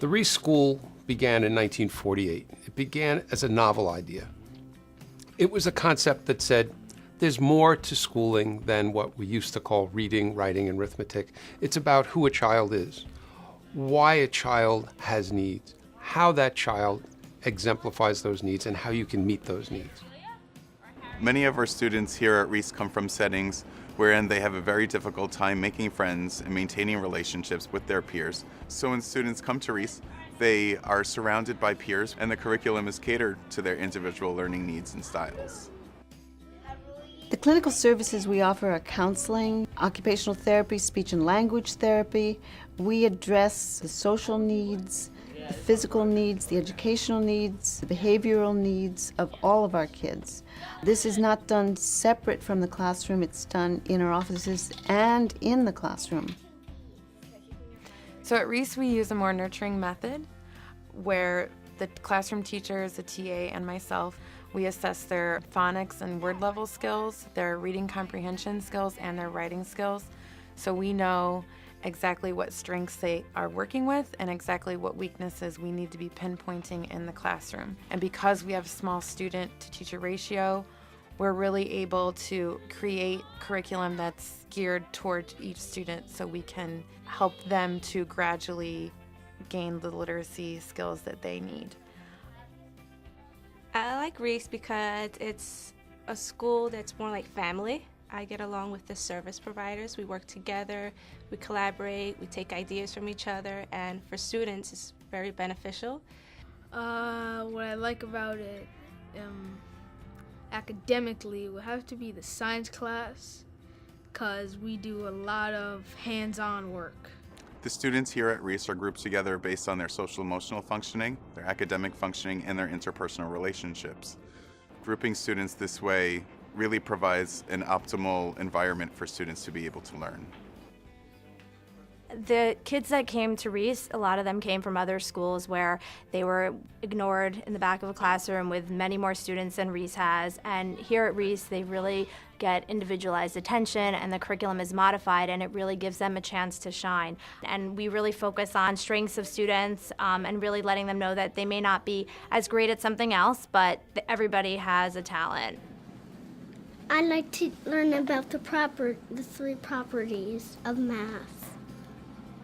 The Reece School began in 1948. It began as a novel idea. It was a concept that said, there's more to schooling than what we used to call reading, writing, and arithmetic. It's about who a child is, why a child has needs, how that child exemplifies those needs, and how you can meet those needs. Many of our students here at Reece come from settings wherein they have a very difficult time making friends and maintaining relationships with their peers. So when students come to Reece, they are surrounded by peers, and the curriculum is catered to their individual learning needs and styles. The clinical services we offer are counseling, occupational therapy, speech and language therapy. We address the social needs, the physical needs, the educational needs, the behavioral needs of all of our kids. This is not done separate from the classroom, it's done in our offices and in the classroom. So at Reece we use a more nurturing method where the classroom teachers, the TA, and myself, we assess their phonics and word level skills, their reading comprehension skills, and their writing skills. So we know exactly what strengths they are working with and exactly what weaknesses we need to be pinpointing in the classroom. And because we have a small student to teacher ratio, we're really able to create curriculum that's geared towards each student so we can help them to gradually gain the literacy skills that they need. I like Reece because it's a school that's more like family. I get along with the service providers. We work together, we collaborate, we take ideas from each other, and for students it's very beneficial. What I like about it academically would have to be the science class, because we do a lot of hands-on work. The students here at Reece are grouped together based on their social-emotional functioning, their academic functioning, and their interpersonal relationships. Grouping students this way really provides an optimal environment for students to be able to learn. The kids that came to Reece, a lot of them came from other schools where they were ignored in the back of a classroom with many more students than Reece has. And here at Reece, they really get individualized attention, and the curriculum is modified, and it really gives them a chance to shine. And we really focus on strengths of students and really letting them know that they may not be as great at something else, but everybody has a talent. I like to learn about the three properties of math.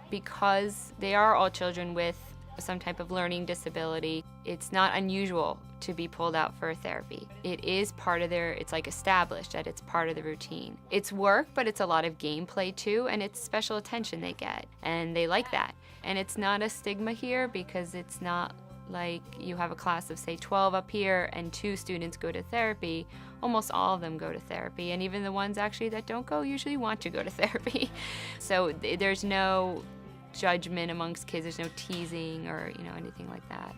Because they are all children with some type of learning disability, it's not unusual to be pulled out for therapy. It is part of it's like established that it's part of the routine. It's work, but it's a lot of gameplay too, and it's special attention they get, and they like that. And it's not a stigma here because it's not like you have a class of say 12 up here and 2 students go to therapy. Almost all of them go to therapy, and even the ones actually that don't go usually want to go to therapy. So there's no judgment amongst kids, there's no teasing or anything like that.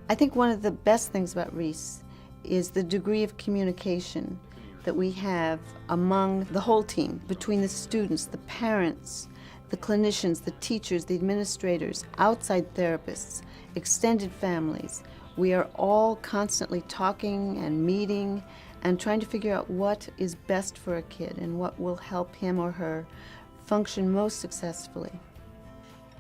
I think one of the best things about Reece is the degree of communication that we have among the whole team, between the students, the parents, the clinicians, the teachers, the administrators, outside therapists, extended families. We are all constantly talking and meeting and trying to figure out what is best for a kid and what will help him or her function most successfully.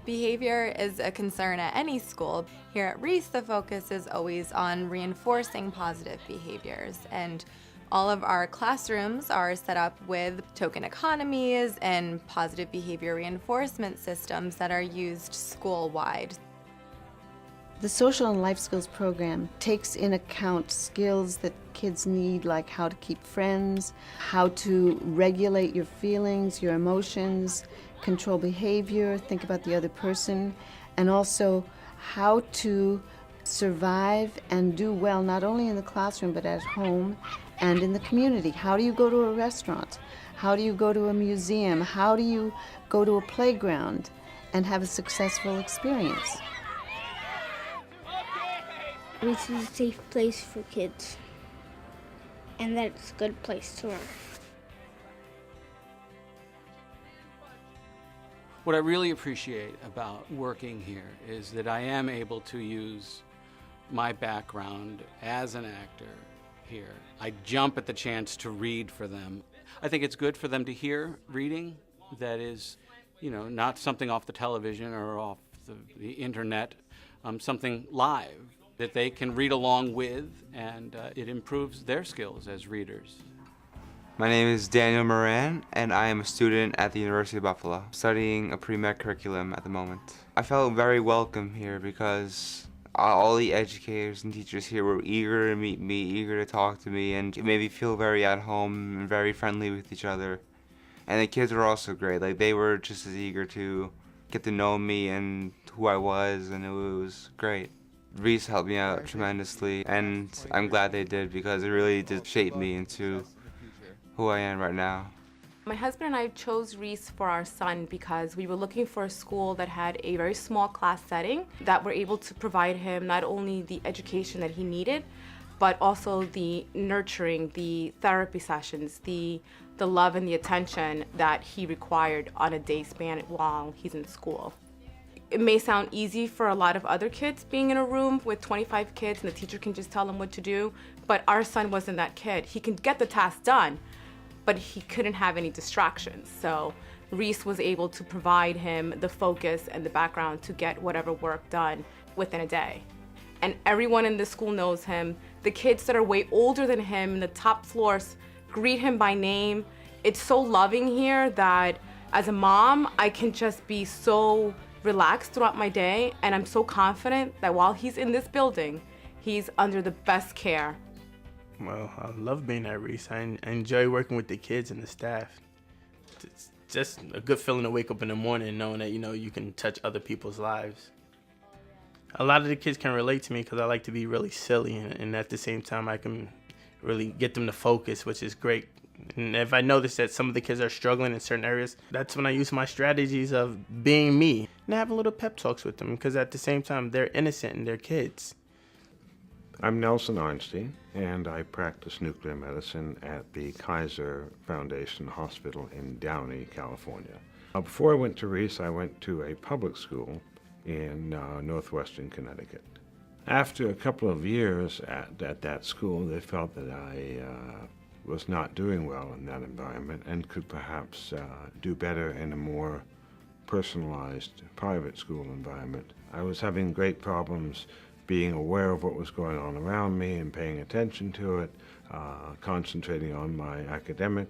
Behavior is a concern at any school. Here at Reece, the focus is always on reinforcing positive behaviors, and all of our classrooms are set up with token economies and positive behavior reinforcement systems that are used school-wide. The Social and Life Skills program takes in account skills that kids need, like how to keep friends, how to regulate your feelings, your emotions, control behavior, think about the other person, and also how to survive and do well, not only in the classroom, but at home and in the community. How do you go to a restaurant? How do you go to a museum? How do you go to a playground and have a successful experience? Reece is a safe place for kids, and that it's a good place to learn. What I really appreciate about working here is that I am able to use my background as an actor here. I jump at the chance to read for them. I think it's good for them to hear reading that is, not something off the television or off the internet, something live that they can read along with, and it improves their skills as readers. My name is Daniel Moran, and I am a student at the University of Buffalo, studying a pre-med curriculum at the moment. I felt very welcome here because all the educators and teachers here were eager to meet me, eager to talk to me, and it made me feel very at home and very friendly with each other. And the kids were also great. Like, they were just as eager to get to know me and who I was, and it was great. Reece helped me out tremendously, and I'm glad they did because it really did shape me into who I am right now. My husband and I chose Reece for our son because we were looking for a school that had a very small class setting that were able to provide him not only the education that he needed, but also the nurturing, the therapy sessions, the love and the attention that he required on a day span while he's in school. It may sound easy for a lot of other kids being in a room with 25 kids and the teacher can just tell them what to do, but our son wasn't that kid. He can get the task done, but he couldn't have any distractions. So Reece was able to provide him the focus and the background to get whatever work done within a day. And everyone in the school knows him. The kids that are way older than him in the top floors greet him by name. It's so loving here that as a mom, I can just be so relaxed throughout my day, and I'm so confident that while he's in this building, he's under the best care. Well, I love being at Reece. I enjoy working with the kids and the staff. It's just a good feeling to wake up in the morning knowing that, you can touch other people's lives. A lot of the kids can relate to me because I like to be really silly, and at the same time I can really get them to focus, which is great. And if I notice that some of the kids are struggling in certain areas, that's when I use my strategies of being me and have a little pep talks with them, because at the same time they're innocent and they're kids. I'm Nelson Einstein, and I practice nuclear medicine at the Kaiser Foundation Hospital in Downey, California. Before I went to Reece, I went to a public school in northwestern Connecticut. After a couple of years at that school, they felt that I was not doing well in that environment and could perhaps do better in a more personalized private school environment. I was having great problems being aware of what was going on around me and paying attention to it, concentrating on my academic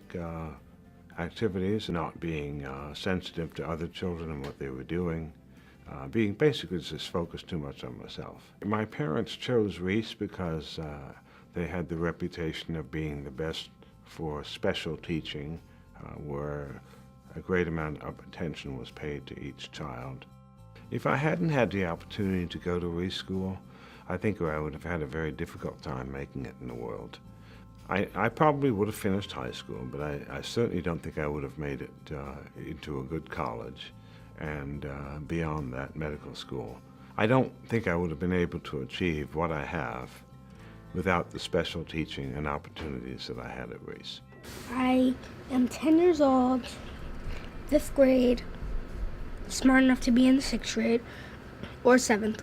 activities, not being sensitive to other children and what they were doing, being basically just focused too much on myself. My parents chose Reece because they had the reputation of being the best for special teaching, where a great amount of attention was paid to each child. If I hadn't had the opportunity to go to Reece School, I think I would have had a very difficult time making it in the world. I probably would have finished high school, but I certainly don't think I would have made it into a good college and beyond that, medical school. I don't think I would have been able to achieve what I have without the special teaching and opportunities that I had at Reece. I am 10 years old, 5th grade, smart enough to be in the 6th grade or 7th.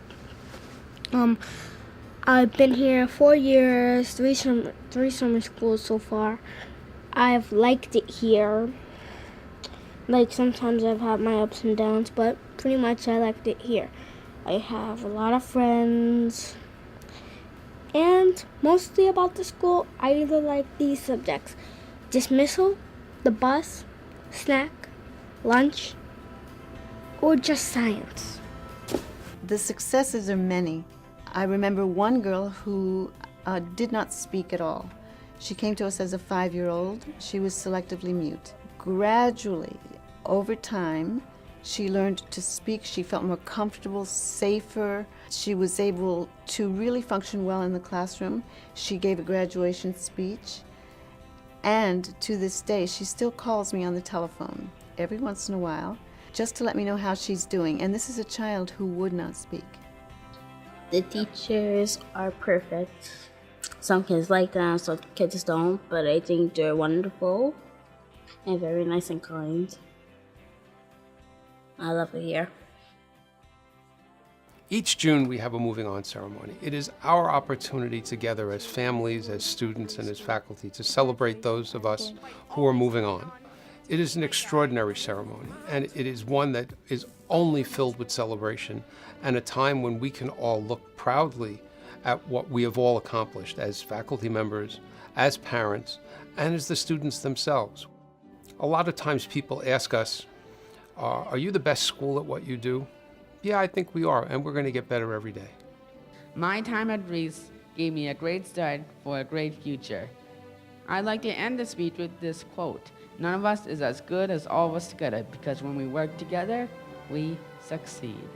I've been here 4 years, three summer schools so far. I've liked it here. Like, sometimes I've had my ups and downs, but pretty much I liked it here. I have a lot of friends, and mostly about the school, I either like these subjects: dismissal, the bus, snack, lunch, or just science. The successes are many. I remember one girl who did not speak at all. She came to us as a 5-year-old. She was selectively mute. Gradually, over time, she learned to speak. She felt more comfortable, safer. She was able to really function well in the classroom. She gave a graduation speech. And to this day, she still calls me on the telephone every once in a while just to let me know how she's doing. And this is a child who would not speak. The teachers are perfect. Some kids like them, some kids don't, but I think they're wonderful and very nice and kind. I love it here. Each June, we have a moving on ceremony. It is our opportunity together as families, as students, and as faculty to celebrate those of us who are moving on. It is an extraordinary ceremony, and it is one that is only filled with celebration and a time when we can all look proudly at what we have all accomplished as faculty members, as parents, and as the students themselves. A lot of times people ask us, are you the best school at what you do? Yeah, I think we are, and we're going to get better every day. My time at Reece gave me a great start for a great future. I'd like to end the speech with this quote: "None of us is as good as all of us together, because when we work together, we succeed."